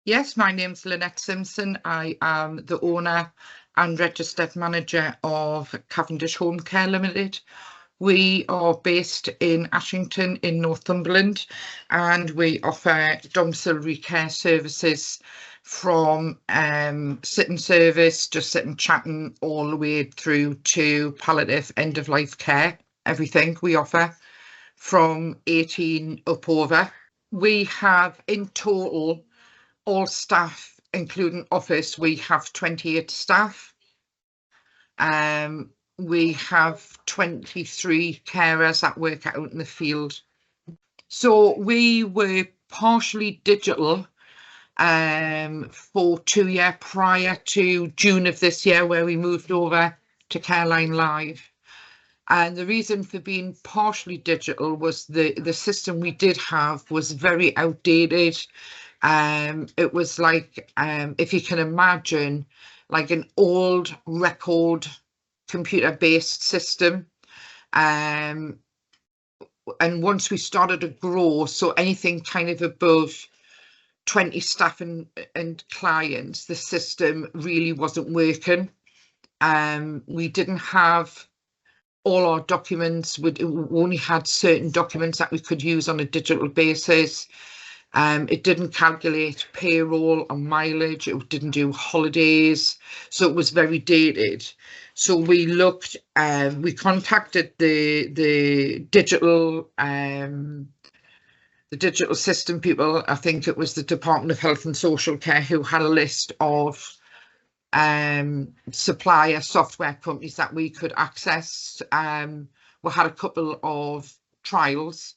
Yes, my name's Lynette Simpson. I am the owner and registered manager of Cavendish Homecare Limited. We are based in Ashington in Northumberland, and we offer domiciliary care services from sitting service, just sitting chatting, all the way through to palliative end-of-life care. Everything we offer from 18 up over. We have in total, all staff, including office, we have 28 staff. We have 23 carers that work out in the field. So we were partially digital for 2 years prior to June of this year, where we moved over to CareLineLive. And the reason for being partially digital was the system we did have was very outdated. It was like, if you can imagine, like an old record computer-based system. And once we started to grow, so anything kind of above 20 staff and clients, the system really wasn't working. We didn't have all our documents. We only had certain documents that we could use on a digital basis. It didn't calculate payroll or mileage. It didn't do holidays. So it was very dated. So we looked, we contacted the digital system people. I think it was the Department of Health and Social Care, who had a list of supplier software companies that we could access. We had a couple of trials.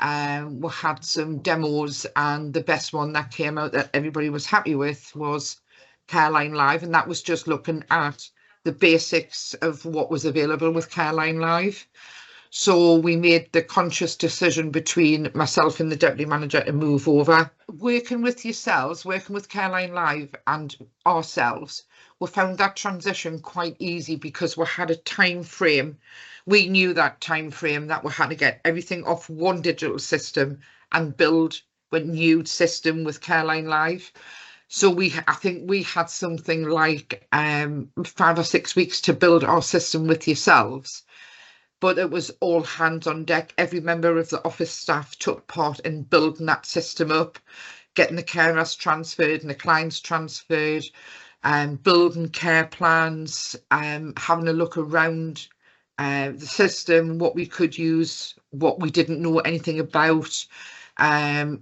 We had some demos, and the best one that came out that everybody was happy with was CareLineLive, and that was just looking at the basics of what was available with CareLineLive. So we made the conscious decision between myself and the deputy manager to move over. Working with yourselves, working with CareLineLive and ourselves, we found that transition quite easy because we had a time frame. We knew that time frame that we had to get everything off one digital system and build a new system with CareLineLive. So I think we had something like 5 or 6 weeks to build our system with yourselves. But it was all hands on deck. Every member of the office staff took part in building that system up, getting the carers transferred and the clients transferred, building care plans, having a look around the system, what we could use, what we didn't know anything about.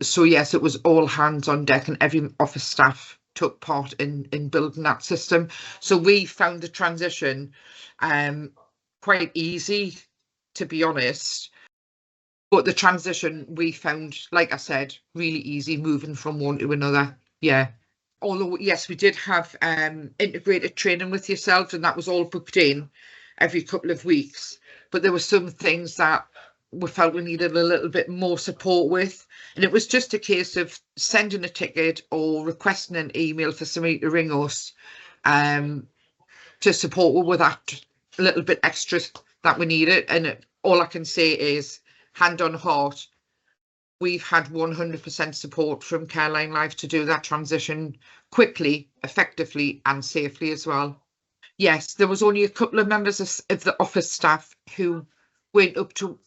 So yes, it was all hands on deck, and every office staff took part in building that system. So we found the transition quite easy, to be honest. But the transition we found, like I said, really easy, moving from one to another. Yeah. Although, yes, we did have integrated training with yourselves, and that was all booked in every couple of weeks. But there were some things that we felt we needed a little bit more support with. And it was just a case of sending a ticket or requesting an email for somebody to ring us to support with that little bit extra that we needed. And all I can say is, hand on heart, we've had 100% support from CareLineLive to do that transition quickly, effectively and safely as well. Yes, there was only a couple of members of the office staff who weren't up to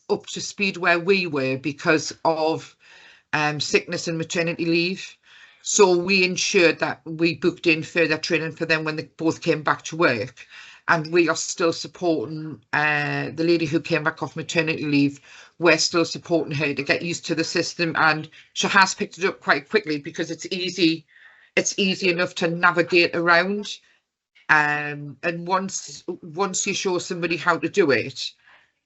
speed where we were because of sickness and maternity leave. So we ensured that we booked in further training for them when they both came back to work. And we are still supporting the lady who came back off maternity leave. We're still supporting her to get used to the system, and she has picked it up quite quickly because it's easy enough to navigate around. And once you show somebody how to do it,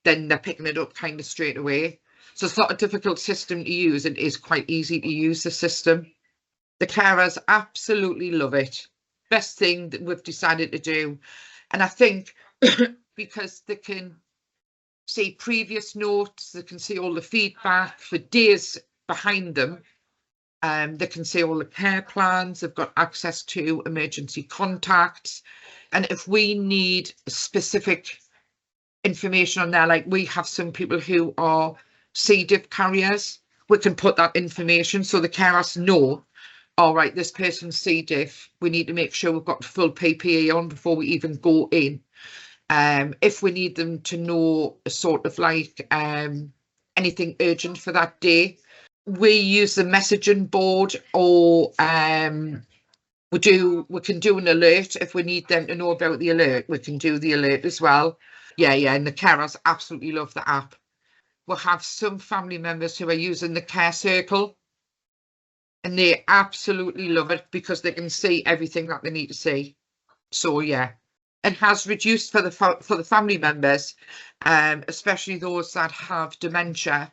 then they're picking it up kind of straight away. So it's not a difficult system to use. It is quite easy to use the system. The carers absolutely love it. Best thing that we've decided to do. And I think because they can see previous notes, they can see all the feedback for days behind them. They can see all the care plans. They've got access to emergency contacts. And if we need specific information on there, like we have some people who are C. diff carriers, we can put that information so the carers know all right, this person's C. diff, we need to make sure we've got full PPE on before we even go in. If we need them to know sort of like anything urgent for that day, we use the messaging board, or we can do an alert. If we need them to know about the alert, we can do the alert as well. Yeah, and the carers absolutely love the app. We'll have some family members who are using the care circle, and they absolutely love it because they can see everything that they need to see. So yeah, it has reduced for the family members, especially those that have dementia.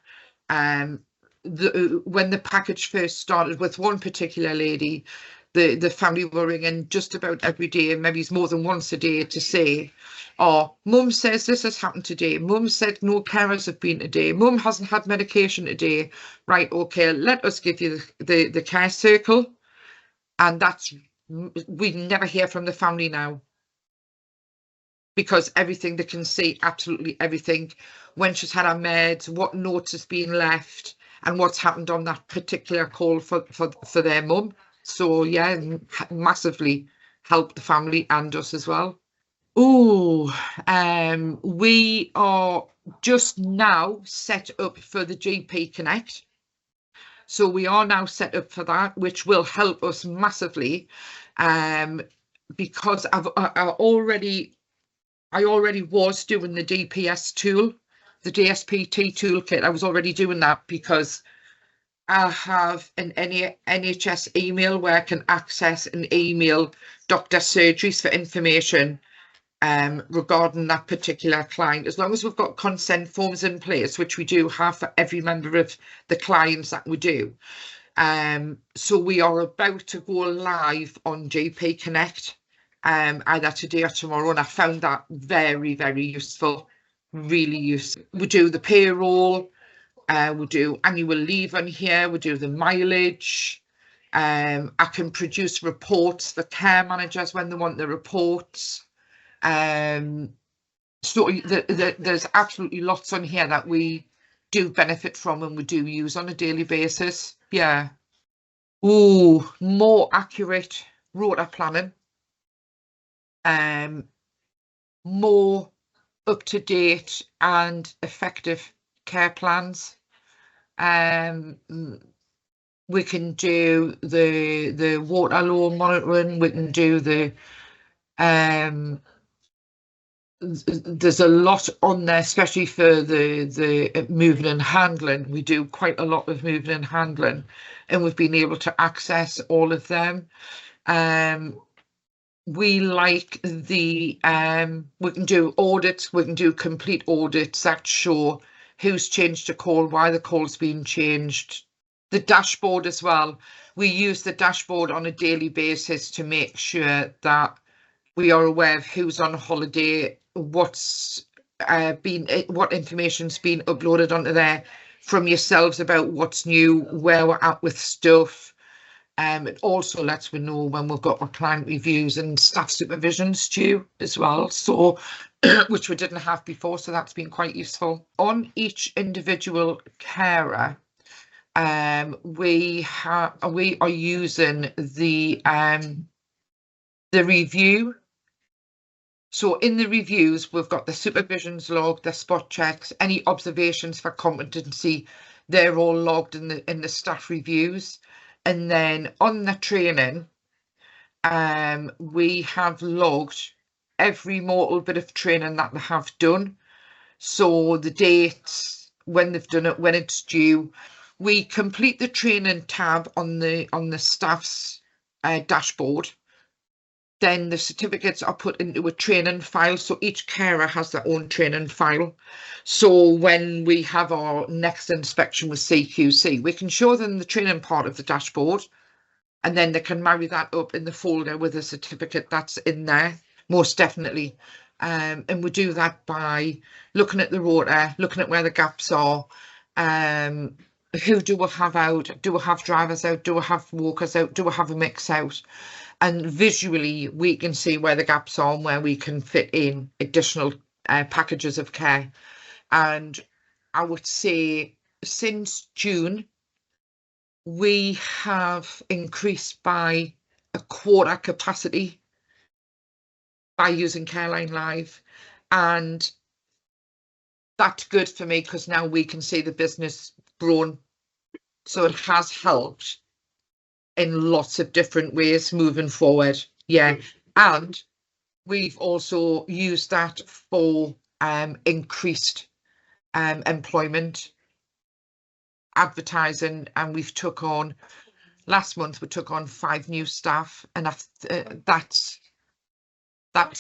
When the package first started with one particular lady, the family were ringing just about every day, and maybe more than once a day, to say, oh, mum says this has happened today, mum said no carers have been today, mum hasn't had medication today. Right, okay, let us give you the care circle. And that's, we never hear from the family now, because everything, they can see absolutely everything, when she's had her meds, what notes has been left, and what's happened on that particular call for their mum. So yeah, massively help the family and us as well. Oh, we are just now set up for the GP Connect. So we are now set up for that, which will help us massively, because I already was doing the DPS tool, the DSPT toolkit. I was already doing that because I have an NHS email where I can access and email doctor surgeries for information regarding that particular client, as long as we've got consent forms in place, which we do have for every member of the clients that we do. So we are about to go live on GP Connect, either today or tomorrow, and I found that very, very useful, really useful. We do the payroll, we do annual leave on here, we do the mileage. I can produce reports for care managers when they want the reports. So there's absolutely lots on here that we do benefit from and we do use on a daily basis. Yeah. Oh, more accurate rota planning, more up-to-date and effective care plans. We can do the water low monitoring, we can do the there's a lot on there, especially for the moving and handling. We do quite a lot of moving and handling, and we've been able to access all of them. We like the we can do audits, we can do complete audits that show who's changed a call, why the call's been changed. The dashboard as well, we use the dashboard on a daily basis to make sure that we are aware of who's on holiday, what's what information's been uploaded onto there from yourselves about what's new, where we're at with stuff. It also lets me know when we've got our client reviews and staff supervisions due as well, so which we didn't have before, so that's been quite useful. On each individual carer, we are using the review. So in the reviews, we've got the supervisions log, the spot checks, any observations for competency, they're all logged in the staff reviews. And then on the training, we have logged every mortal bit of training that they have done. So the dates, when they've done it, when it's due. We complete the training tab on the staff's dashboard. Then the certificates are put into a training file. So each carer has their own training file. So when we have our next inspection with CQC, we can show them the training part of the dashboard, and then they can marry that up in the folder with a certificate that's in there, most definitely. And we do that by looking at the rota, looking at where the gaps are. Who do we have out? Do we have drivers out? Do we have walkers out? Do we have a mix out? And visually we can see where the gaps are and where we can fit in additional packages of care. And I would say since June, we have increased by a quarter capacity by using CareLineLive, and that's good for me because now we can see the business grown. So it has helped in lots of different ways moving forward. Yeah. And we've also used that for increased employment advertising, and we've took on, last month we took on 5 new staff, and that's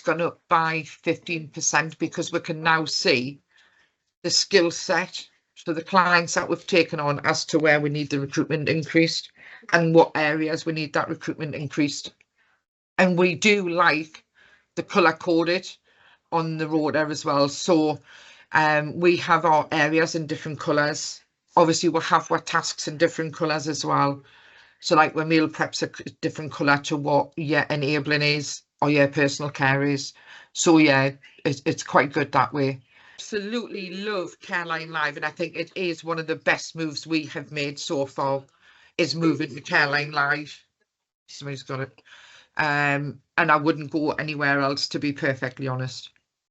gone up by 15% because we can now see the skill set, so the clients that we've taken on, as to where we need the recruitment increased and what areas we need that recruitment increased. And we do like the colour coded on the rota as well. So we have our areas in different colours. Obviously we'll have our tasks in different colours as well. So like when meal prep's a different colour to what your enabling is or your personal care is. So yeah, it's quite good that way. Absolutely love CareLineLive, and I think it is one of the best moves we have made so far, is moving to CareLineLive. Somebody's got it. And I wouldn't go anywhere else, to be perfectly honest.